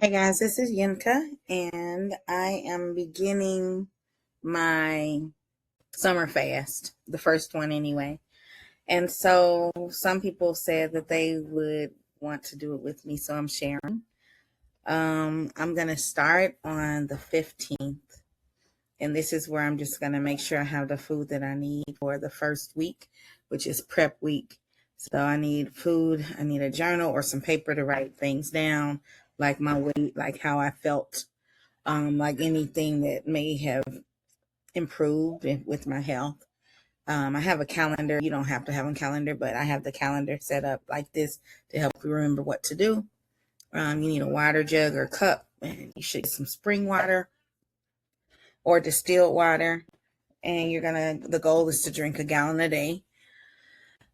Hey guys, this is Yinka, and I am beginning my summer fast, the first one anyway. And so some people said that they would want to do it with me, so I'm sharing. I'm going to start on the 15th, and this is where I'm just going to make sure I have the food that I need for the first week, which is prep week. So I need food, I need a journal or some paper to write things down, like my weight, like how I felt, like anything that may have improved with my health. I have a calendar. You don't have to have a calendar, but I have the calendar set up like this to help you remember what to do. You need a water jug or cup, and you should get some spring water or distilled water. And the goal is to drink a gallon a day.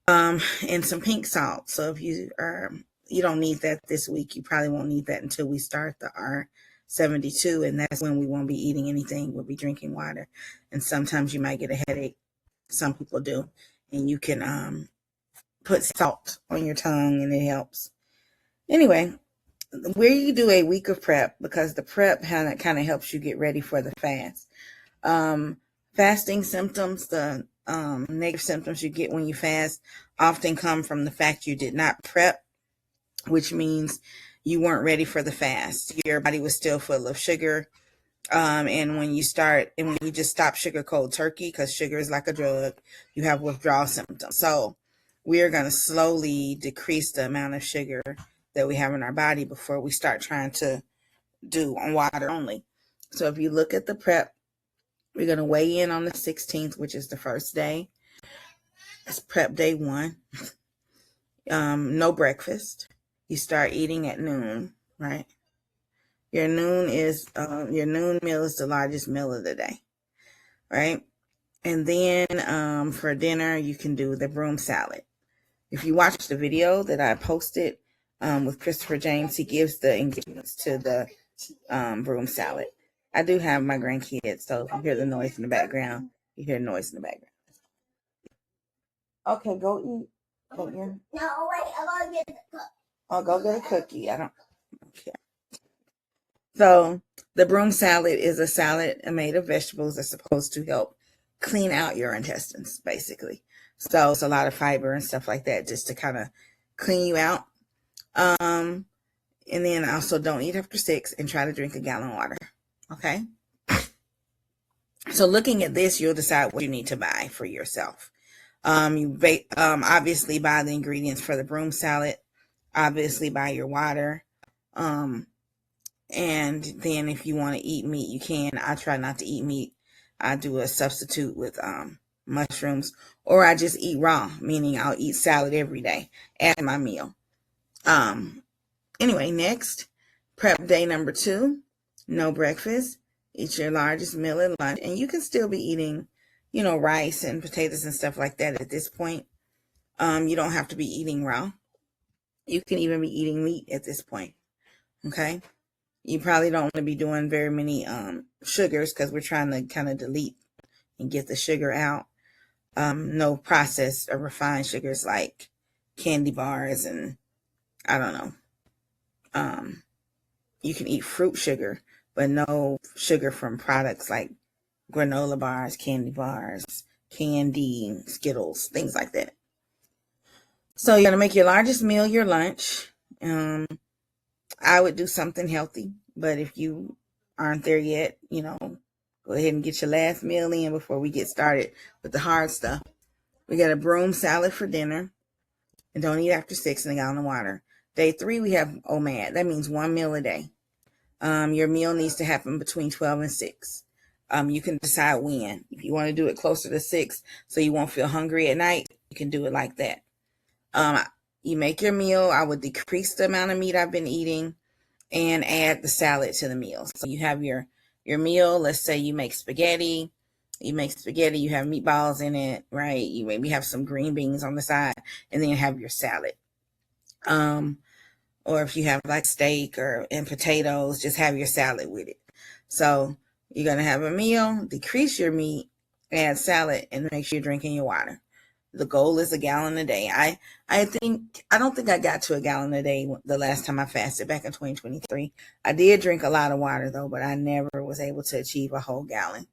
And some pink salt. So if you don't need that this week, you probably won't need that until we start the R72, and that's when we won't be eating anything. We'll be drinking water, and sometimes you might get a headache. Some people do, and you can put salt on your tongue, and it helps. Anyway, where you do a week of prep, because the prep kind of helps you get ready for the fast. Fasting symptoms, the negative symptoms you get when you fast often come from the fact you did not prep, which means you weren't ready for the fast. Your body was still full of sugar. And when you just stop sugar cold turkey, because sugar is like a drug, you have withdrawal symptoms. So we're going to slowly decrease the amount of sugar that we have in our body before we start trying to do on water only. So if you look at the prep, we're going to weigh in on the 16th, which is the first day. It's prep day 1. No breakfast. You start eating at noon, right? Your noon meal is the largest meal of the day, right? And then for dinner, you can do the broom salad. If you watch the video that I posted with Christopher James, he gives the ingredients to the broom salad. I do have my grandkids, so if you hear the noise in the background, you hear noise in the background. Okay, go eat. Go eat. No, wait, I'm gonna get the cookie. Oh, go get a cookie. I don't care. So the broom salad is a salad made of vegetables that's supposed to help clean out your intestines, basically. So it's a lot of fiber and stuff like that, just to kind of clean you out. And then also don't eat after 6 and try to drink a gallon of water. Okay. So looking at this, you'll decide what you need to buy for yourself. You obviously buy the ingredients for the broom salad, obviously buy your water. And then if you want to eat meat, you can. I try not to eat meat. I do a substitute with mushrooms, or I just eat raw, meaning I'll eat salad every day at my meal. Anyway, next, prep day number 2, no breakfast. Eat your largest meal at lunch, and you can still be eating, rice and potatoes and stuff like that at this point. You don't have to be eating raw. You can even be eating meat at this point. Okay. You probably don't want to be doing very many sugars, because we're trying to kind of delete and get the sugar out. No processed or refined sugars like candy bars, and I don't know. You can eat fruit sugar, but no sugar from products like granola bars, candy bars, candy, Skittles, things like that. So you're going to make your largest meal your lunch. I would do something healthy, but if you aren't there yet, go ahead and get your last meal in before we get started with the hard stuff. We got a broom salad for dinner, and don't eat after 6 and a gallon of water. Day 3, we have OMAD. That means 1 meal a day. Your meal needs to happen between 12 and 6. You can decide when. If you want to do it closer to 6 so you won't feel hungry at night, you can do it like that. You make your meal. I would decrease the amount of meat I've been eating and add the salad to the meal. So you have your meal. Let's say you make spaghetti. You have meatballs in it, right? You maybe have some green beans on the side, and then you have your salad. Or if you have like steak and potatoes, just have your salad with it. So you're going to have a meal, decrease your meat, add salad, and make sure you're drinking your water. The goal is a gallon a day. I don't think I got to a gallon a day the last time I fasted back in 2023. I did drink a lot of water though, but I never was able to achieve a whole gallon.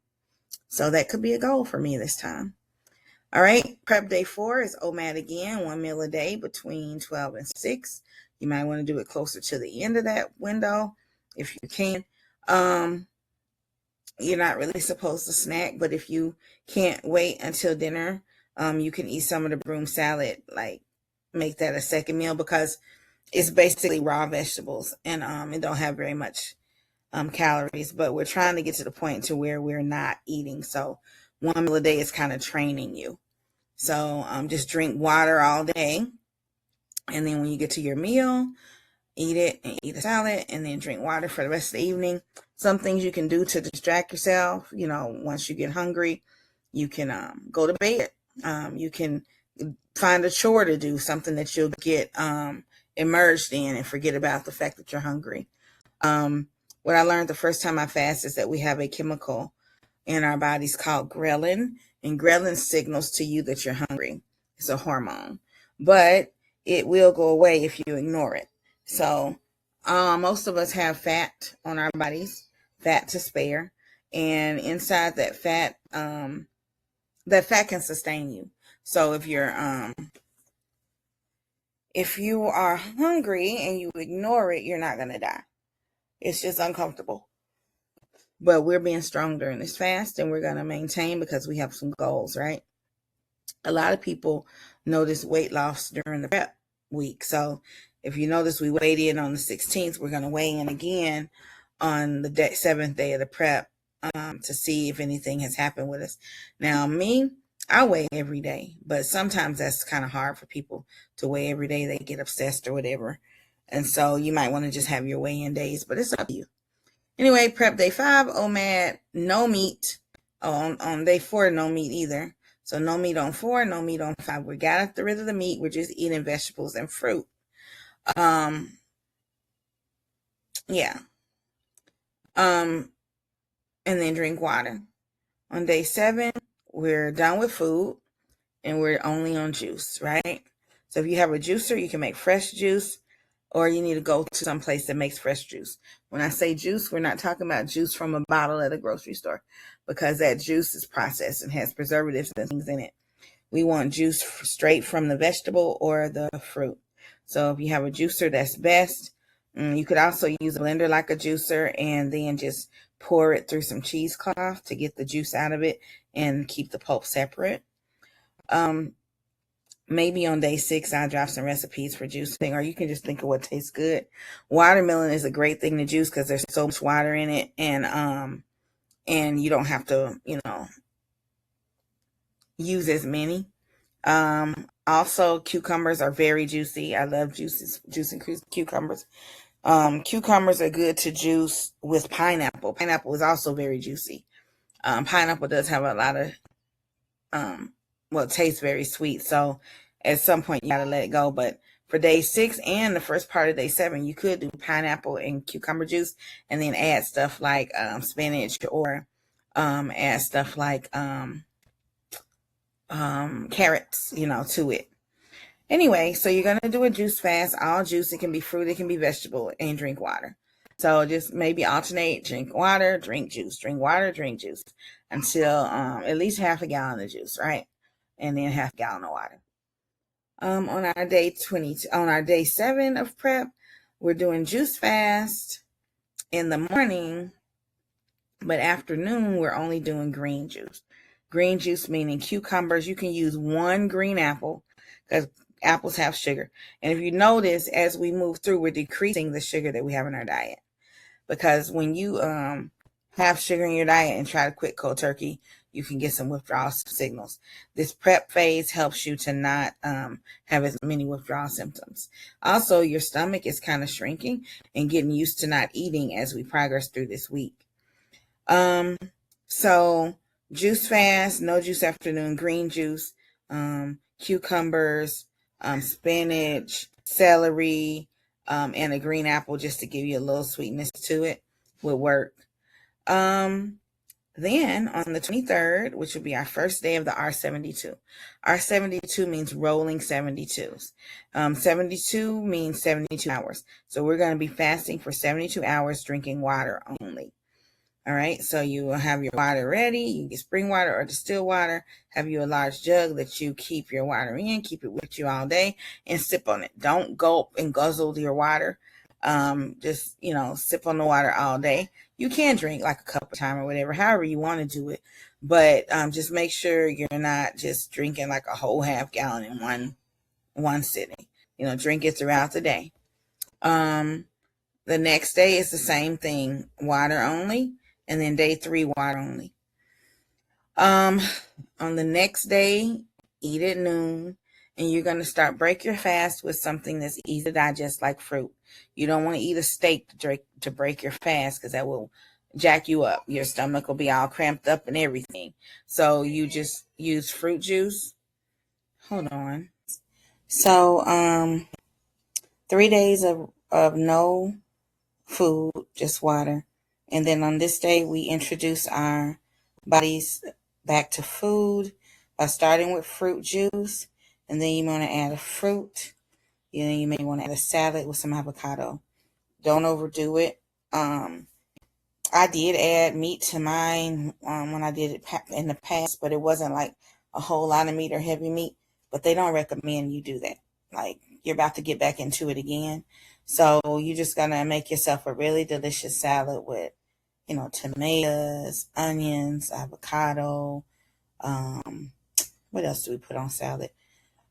So that could be a goal for me this time. All right, prep day 4 is OMAD again, 1 meal a day between 12 and 6. You might want to do it closer to the end of that window if you can. You're not really supposed to snack, but if you can't wait until dinner, you can eat some of the broom salad, like make that a second meal, because it's basically raw vegetables and it don't have very much calories, but we're trying to get to the point to where we're not eating. So 1 meal a day is kind of training you. So just drink water all day. And then when you get to your meal, eat it and eat a salad and then drink water for the rest of the evening. Some things you can do to distract yourself. Once you get hungry, you can go to bed. You can find a chore to do, something that you'll get immersed in and forget about the fact that you're hungry. What I learned the first time I fast is that we have a chemical in our bodies called ghrelin, and ghrelin signals to you that you're hungry. It's a hormone, but it will go away if you ignore it. So most of us have fat on our bodies, fat to spare, and inside that fat can sustain you. So if you are hungry and you ignore it, you're not going to die. It's just uncomfortable. But we're being strong during this fast, and we're going to maintain because we have some goals, right? A lot of people notice weight loss during the prep week. So if you notice, we weighed in on the 16th. We're going to weigh in again on the 7th day of the prep to see if anything has happened with us. Now, me, I weigh every day, but sometimes that's kind of hard for people to weigh every day. They get obsessed or whatever. And so you might want to just have your weigh-in days, but it's up to you. Anyway, prep day 5, OMAD, no meat. On day 4, no meat either. So no meat on 4, no meat on 5. We got rid of the meat. We're just eating vegetables and fruit. Yeah. And then drink water. On day 7, we're done with food and we're only on juice, right? So if you have a juicer, you can make fresh juice, or you need to go to some place that makes fresh juice. When I say juice, we're not talking about juice from a bottle at a grocery store, because that juice is processed and has preservatives and things in it. We want juice straight from the vegetable or the fruit. So if you have a juicer, that's best. You could also use a blender like a juicer and then just pour it through some cheesecloth to get the juice out of it and keep the pulp separate. Maybe on day 6, I'll drop some recipes for juicing, or you can just think of what tastes good. Watermelon is a great thing to juice because there's so much water in it, and you don't have to, use as many. Also, cucumbers are very juicy. I love juicing cucumbers. Cucumbers are good to juice with pineapple. Pineapple is also very juicy. Pineapple does have a lot of, it tastes very sweet. So at some point you got to let it go. But for day 6 and the first part of day 7, you could do pineapple and cucumber juice and then add stuff like spinach, or add stuff like carrots, to it. Anyway, so you're going to do a juice fast, all juice. It can be fruit, it can be vegetable, and drink water. So just maybe alternate, drink water, drink juice, drink water, drink juice, until at least half a gallon of juice, right? And then half a gallon of water. On our day 7 of prep, we're doing juice fast in the morning, but afternoon we're only doing green juice. Green juice meaning cucumbers. You can use 1 green apple because apples have sugar. And if you notice, as we move through, we're decreasing the sugar that we have in our diet. Because when you have sugar in your diet and try to quit cold turkey, you can get some withdrawal signals. This prep phase helps you to not have as many withdrawal symptoms. Also, your stomach is kind of shrinking and getting used to not eating as we progress through this week. So juice fast, no juice afternoon, green juice, cucumbers, spinach, celery, and a green apple just to give you a little sweetness to it would work. Then on the 23rd, which will be our first day of the R72. R72 means rolling 72s. 72 means 72 hours. So we're going to be fasting for 72 hours, drinking water only. All right, so you will have your water ready. You can get spring water or distilled water. Have you a large jug that you keep your water in. Keep it with you all day and sip on it. Don't gulp and guzzle your water. Just, sip on the water all day. You can drink like a cup of time or whatever, however you want to do it. But just make sure you're not just drinking like a whole half gallon in one sitting. Drink it throughout the day. The next day is the same thing, water only. And then day 3, water only. On the next day, eat at noon, and you're going to break your fast with something that's easy to digest, like fruit. You don't want to eat a steak to break your fast, because that will jack you up. Your stomach will be all cramped up and everything. So you just use fruit juice. Hold on. So 3 days of no food, just water. And then on this day, we introduce our bodies back to food by starting with fruit juice. And then you want to add a fruit. You may want to add a salad with some avocado. Don't overdo it. I did add meat to mine when I did it in the past, but it wasn't like a whole lot of meat or heavy meat. But they don't recommend you do that. Like, you're about to get back into it again. So you're just going to make yourself a really delicious salad with, tomatoes, onions, avocado. What else do we put on salad?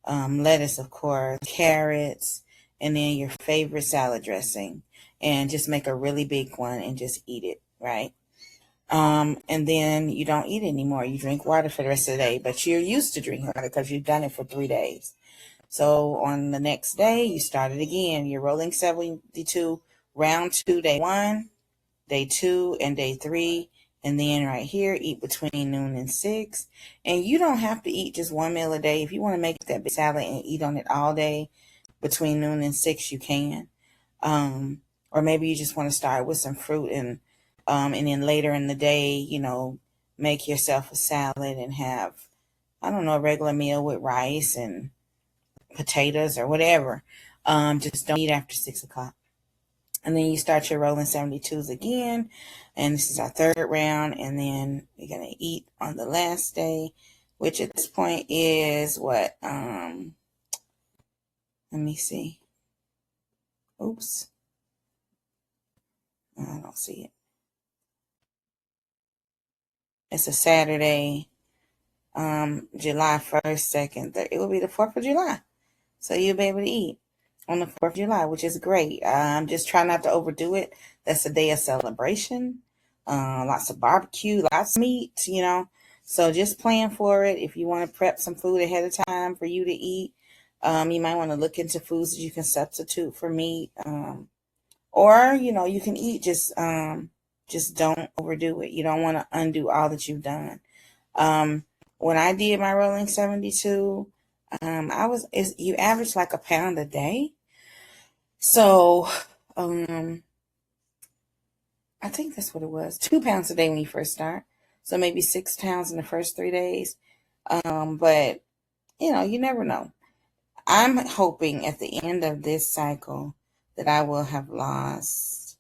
Lettuce, of course, carrots, and then your favorite salad dressing. And just make a really big one and just eat it, right? And then you don't eat anymore. You drink water for the rest of the day, but you're used to drinking water because you've done it for 3 days. So on the next day, you start it again. You're rolling 72, round 2, day 1, day 2, and day 3. And then right here, eat between noon and 6. And you don't have to eat just one meal a day. If you want to make that big salad and eat on it all day between noon and 6, you can. Or maybe you just want to start with some fruit and then later in the day, make yourself a salad and have, I don't know, a regular meal with rice and potatoes or whatever. Just don't eat after 6 o'clock. And then you start your rolling 72s again. And this is our 3rd round. And then you're going to eat on the last day, which at this point is what? Let me see. Oops. I don't see it. It's a Saturday, July 1st, 2nd, 3rd. It will be the 4th of July. So you'll be able to eat on the 4th of July, which is great. Just try not to overdo it. That's a day of celebration. Lots of barbecue, lots of meat, So just plan for it. If you want to prep some food ahead of time for you to eat, you might want to look into foods that you can substitute for meat. Or, you can eat, just don't overdo it. You don't want to undo all that you've done. When I did my rolling 72, you average like a pound a day. So, I think that's what it was. 2 pounds a day when you first start. So maybe 6 pounds in the first 3 days. But you never know. I'm hoping at the end of this cycle that I will have lost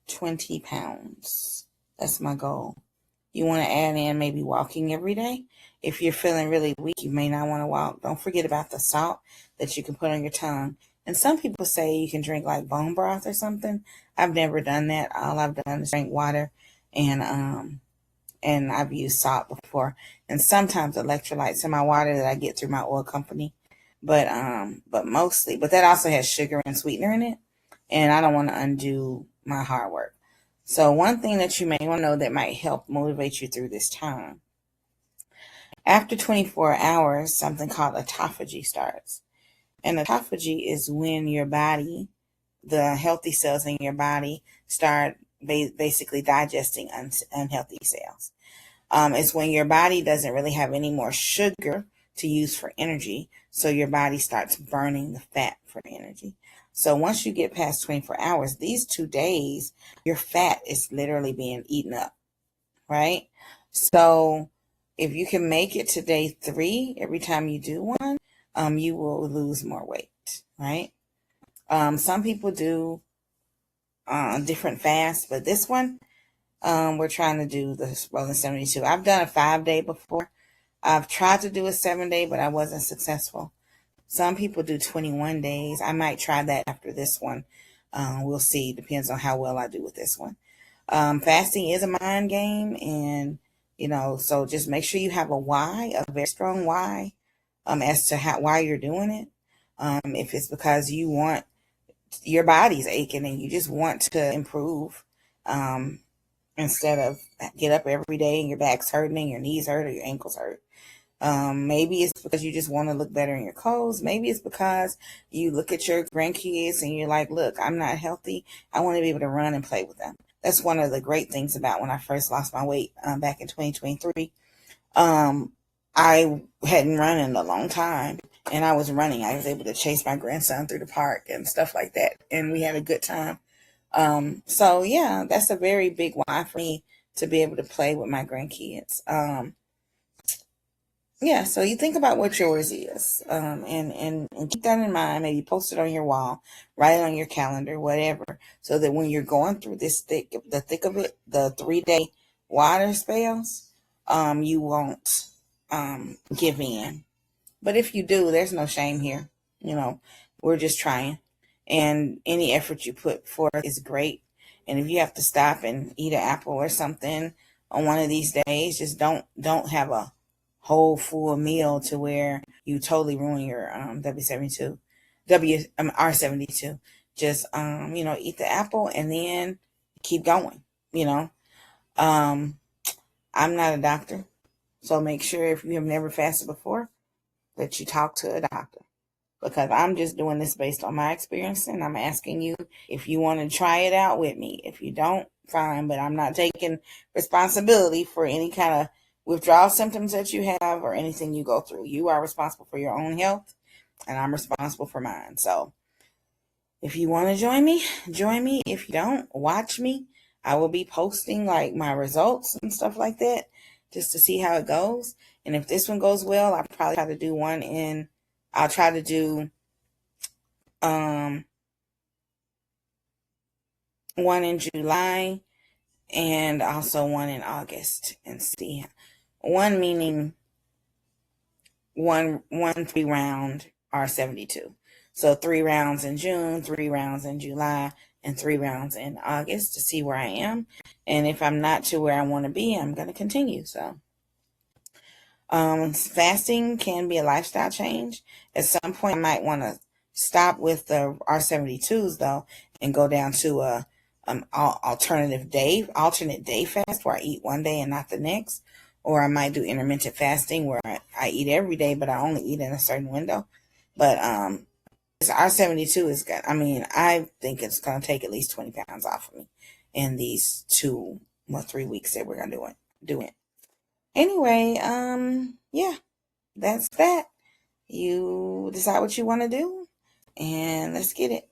20 pounds. That's my goal. You want to add in maybe walking every day. If you're feeling really weak, you may not want to walk. Don't forget about the salt that you can put on your tongue. And some people say you can drink like bone broth or something. I've never done that. All I've done is drink water, and I've used salt before, and sometimes electrolytes in my water that I get through my oil company. But that also has sugar and sweetener in it, and I don't want to undo my hard work. So one thing that you may want to know that might help motivate you through this time. After 24 hours, something called autophagy starts. And autophagy is when your body, the healthy cells in your body, start basically digesting unhealthy cells. It's when your body doesn't really have any more sugar to use for energy, so your body starts burning the fat for energy. So once you get past 24 hours, these 2 days, your fat is literally being eaten up, right? So if you can make it to day 3 every time you do one, you will lose more weight, right? Some people do different fasts, but this one, we're trying to do the Rolling 72. I've done a 5-day before. I've tried to do a 7-day, but I wasn't successful. Some people do 21 days. I might try that after this one. We'll see. Depends on how well I do with this one. Fasting is a mind game, and so just make sure you have a why, a very strong why, as to why you're doing it. If it's because you want your body's aching and you just want to improve, instead of get up every day and your back's hurting and your knees hurt or your ankles hurt. Maybe it's because you just want to look better in your clothes. Maybe it's because you look at your grandkids and you're like, look, I'm not healthy. I want to be able to run and play with them. That's one of the great things about when I first lost my weight back in 2023. I hadn't run in a long time, and I was running. I was able to chase my grandson through the park and stuff like that, and we had a good time. So yeah, that's a very big why for me to be able to play with my grandkids. Yeah, so you think about what yours is, and keep that in mind. Maybe post it on your wall, write it on your calendar, whatever, so that when you're going through the thick of it, the 3-day water spells, you won't give in. But if you do, there's no shame here. We're just trying, and any effort you put forth is great. And if you have to stop and eat an apple or something on one of these days, just don't have a whole full meal to where you totally ruin your W72, R72. Just eat the apple and then keep going. You know, um, I'm not a doctor, so make sure if you have never fasted before that you talk to a doctor, because I'm just doing this based on my experience, and I'm asking you if you want to try it out with me. If you don't, fine, but I'm not taking responsibility for any kind of withdrawal symptoms that you have or anything you go through. You are responsible for your own health, and I'm responsible for mine. So if you want to join me, join me. If you don't, watch me. I will be posting like my results and stuff like that just to see how it goes. And if this one goes well, I'll probably try to do I'll try to do um, one in July and also one in August, and see. One meaning one 3-round R72. So 3 rounds in June, 3 rounds in July, and 3 rounds in August to see where I am. And if I'm not to where I want to be, I'm going to continue. So fasting can be a lifestyle change. At some point, I might want to stop with the R72s though, and go down to a alternate day fast where I eat one day and not the next. Or I might do intermittent fasting where I eat every day, but I only eat in a certain window. But this R72 is good. I mean, I think it's going to take at least 20 pounds off of me in these 3 weeks that we're going to do it. Anyway, yeah, that's that. You decide what you want to do, and let's get it.